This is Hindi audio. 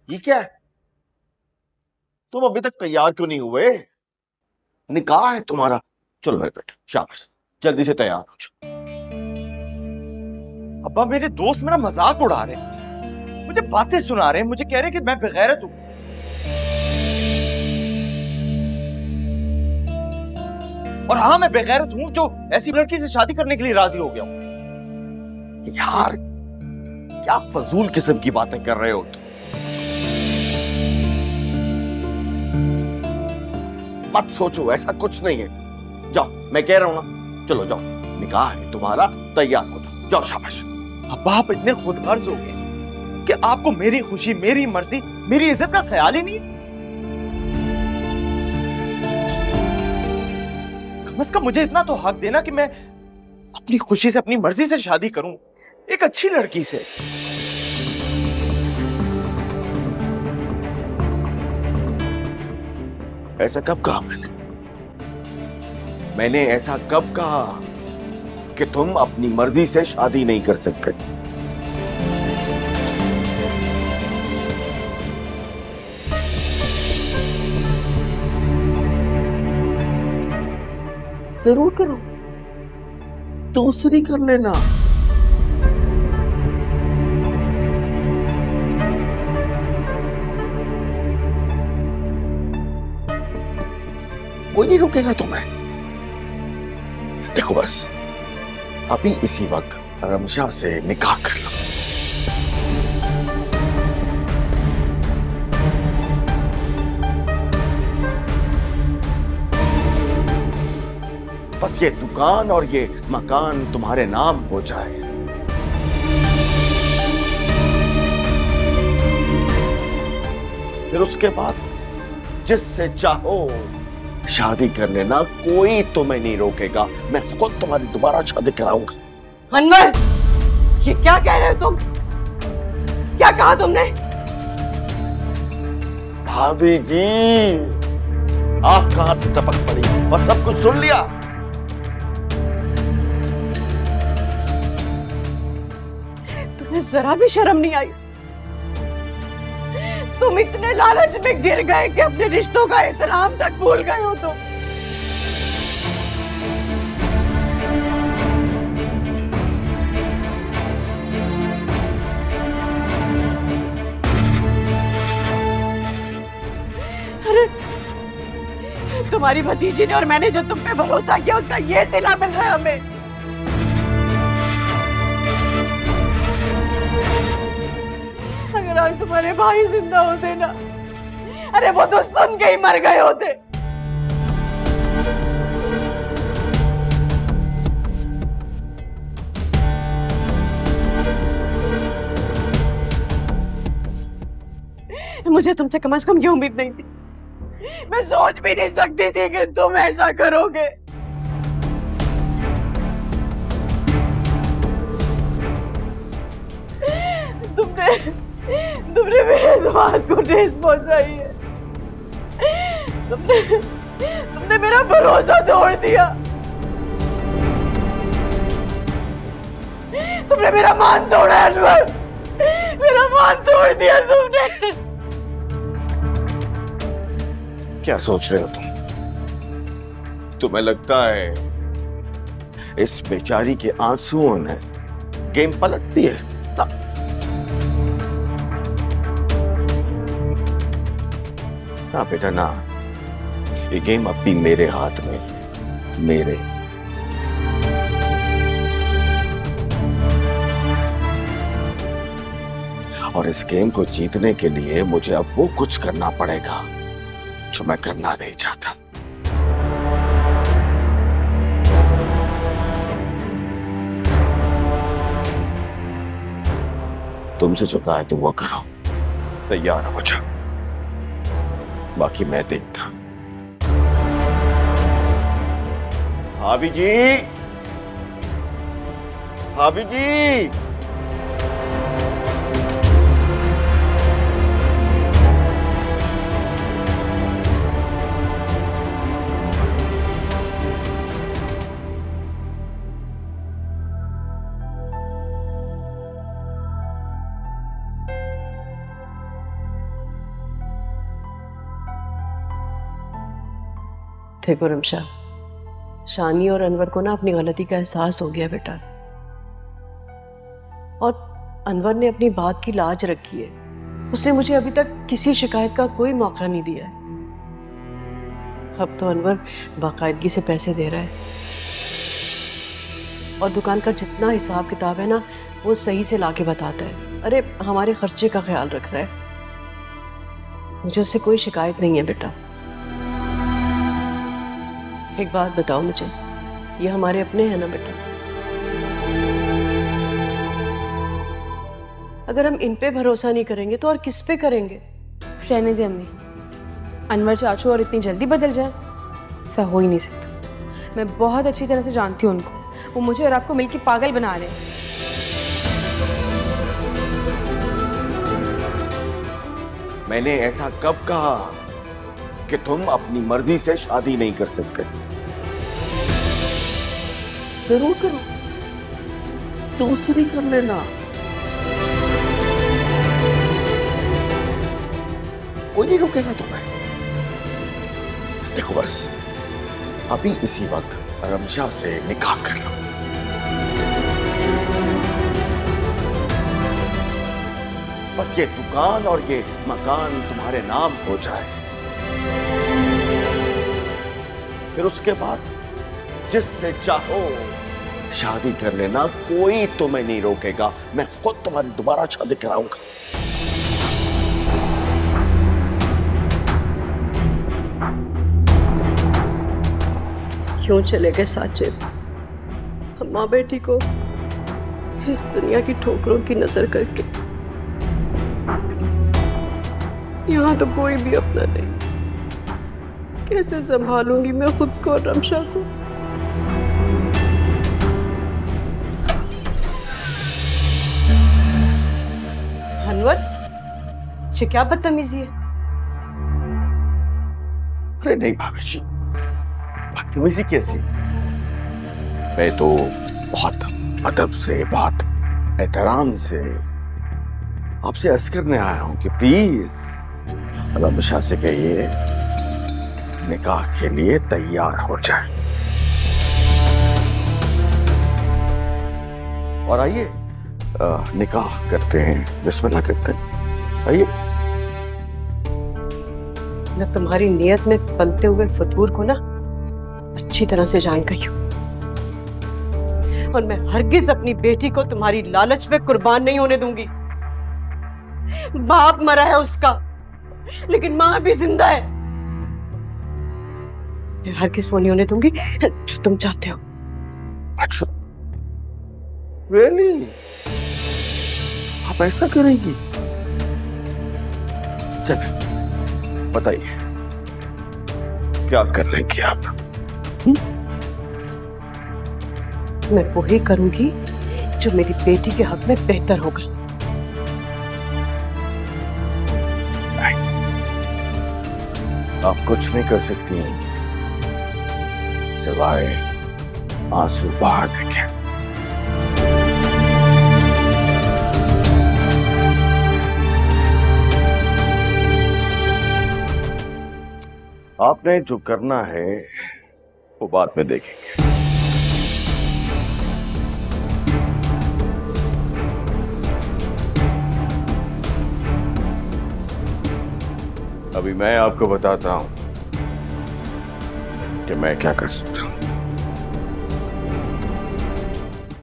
ये क्या है? तुम अभी तक तैयार क्यों नहीं हुए? निकाह है तुम्हारा। चलो मेरे बेटे, शाबाश, जल्दी से तैयार हो जाओ। अब्बा, मेरे दोस्त मेरा मजाक उड़ा रहे हैं, मुझे बातें सुना रहे हैं, मुझे कह रहे हैं कि मैं बेगैरत हूं। और हाँ, मैं बेगैरत हूं जो ऐसी लड़की से शादी करने के लिए राजी हो गया हूं। यार, क्या फजूल किस्म की बातें कर रहे हो तुम? मत सोचो, ऐसा कुछ नहीं है। जाओ, मैं कह रहा हूं ना, चलो जाओ, निकाह है तुम्हारा, तैयार हो जाओ, जाओ, शाबाश। अब्बा, आप इतने खुदगर्ज हो गए कि आपको मेरी खुशी, मेरी मर्जी, मेरी इज्जत का ख्याल ही नहीं। कम से कम मुझे इतना तो हक देना कि मैं अपनी खुशी से, अपनी मर्जी से शादी करूं, एक अच्छी लड़की से। ऐसा कब कहा मैंने ऐसा कब कहा कि तुम अपनी मर्जी से शादी नहीं कर सकते? जरूर करो, दूसरी कर लेना। कोई नहीं रोकेगा तुम्हें। देखो, बस अभी इसी वक्त रमशा से निकाह कर लो। बस ये दुकान और ये मकान तुम्हारे नाम हो जाए। फिर उसके बाद जिससे चाहो शादी कर लेना, कोई तुम्हें नहीं रोकेगा। मैं खुद तुम्हारी दोबारा शादी कराऊंगा। अनवर, ये क्या कह रहे हो तुम? क्या कहा तुमने? भाभी जी, आप कहां से टपक पड़ी और सब कुछ सुन लिया? तुम्हें जरा भी शर्म नहीं आई? तुम इतने लालच में गिर गए कि अपने रिश्तों का एहतराम तक भूल गए हो तुम। अरे, तुम्हारी भतीजी ने और मैंने जो तुम पे भरोसा किया, उसका ये सिला मिल रहा है हमें। अगर आज तुम्हारे भाई जिंदा होते ना, अरे वो तो सुन के ही मर गए होते। मुझे तुमसे कम से कम ये उम्मीद नहीं थी। मैं सोच भी नहीं सकती थी कि तुम ऐसा करोगे। तुमने मेरे दिमाग को ठेस पहुंचाई है। तुमने मेरा भरोसा तोड़ दिया। तुमने मेरा मान तोड़ा अनवर, मेरा मान तोड़ दिया तुमने। क्या सोच रहे हो तुम? तुम्हें लगता है इस बेचारी के आंसुओं ने गेम पलट दी है? ना बेटा, ना। ये गेम अब भी मेरे हाथ में, मेरे। और इस गेम को जीतने के लिए मुझे अब वो कुछ करना पड़ेगा जो मैं करना नहीं चाहता। तुमसे जो कहा है तो वो करो। तैयार हो जाओ, बाकी मैं देखता हूं। भाभी जी, भाभी जी, देखो रमशा, शानी और अनवर को ना अपनी गलती का एहसास हो गया बेटा, और अनवर ने अपनी बात की लाज रखी है। उसने मुझे अभी तक किसी शिकायत का कोई मौका नहीं दिया है। अब तो अनवर बाकायदगी से पैसे दे रहा है और दुकान का जितना हिसाब किताब है ना वो सही से लाके बताता है। अरे हमारे खर्चे का ख्याल रख रहा है। मुझे उससे कोई शिकायत नहीं है बेटा। एक बात बताओ मुझे, ये हमारे अपने हैं ना बेटा? अगर हम इन पे भरोसा नहीं करेंगे तो और किस पे करेंगे? रहने दे अम्मी, अनवर चाचू और इतनी जल्दी बदल जाए, ऐसा हो ही नहीं सकता। मैं बहुत अच्छी तरह से जानती हूँ उनको, वो मुझे और आपको मिलकर पागल बना रहे हैं। मैंने ऐसा कब कहा कि तुम अपनी मर्जी से शादी नहीं कर सकते? जरूर करो, दूसरी कर लेना, कोई नहीं रोकेगा तुम्हें। देखो बस अभी इसी वक्त रमशा से निकाह कर लो। बस ये दुकान और ये मकान तुम्हारे नाम हो जाए, फिर उसके बाद जिससे चाहो शादी कर लेना, कोई तुम्हें नहीं रोकेगा। मैं खुद तुम्हारी दोबारा शादी कराऊंगा। क्यों चले गए साजिद? हम माँ बेटी को इस दुनिया की ठोकरों की नजर करके। यहाँ तो कोई भी अपना नहीं। कैसे संभालूंगी मैं खुद को और रमशा को? अनवर, ये क्या बदतमीजी है? अरे नहीं भाभी जी, बदतमीजी कैसी? मैं तो बहुत अदब से, बहुत एहतराम से आपसे अर्ज करने आया हूं कि प्लीज रमशा से कहिए निकाह के लिए तैयार हो जाए। और आइए निकाह करते हैं, बिस्मिल्लाह करते हैं। आइए। मैं तुम्हारी नियत में पलते हुए फतूर को ना अच्छी तरह से जान गई हूं, और मैं हरगिज अपनी बेटी को तुम्हारी लालच में कुर्बान नहीं होने दूंगी। बाप मरा है उसका, लेकिन मां भी जिंदा है। मैं हरगिज वो नहीं होने दूंगी जो तुम चाहते हो। अच्छा, रियली? आप ऐसा करेंगी? चलिए बताइए, क्या कर लेंगी आप? मैं वही करूंगी जो मेरी बेटी के हक में बेहतर होगा। आप कुछ नहीं कर सकती सिवाय आंसू बहाने के। आपने जो करना है वो बाद में देखेंगे। अभी मैं आपको बताता हूं कि मैं क्या कर सकता हूं।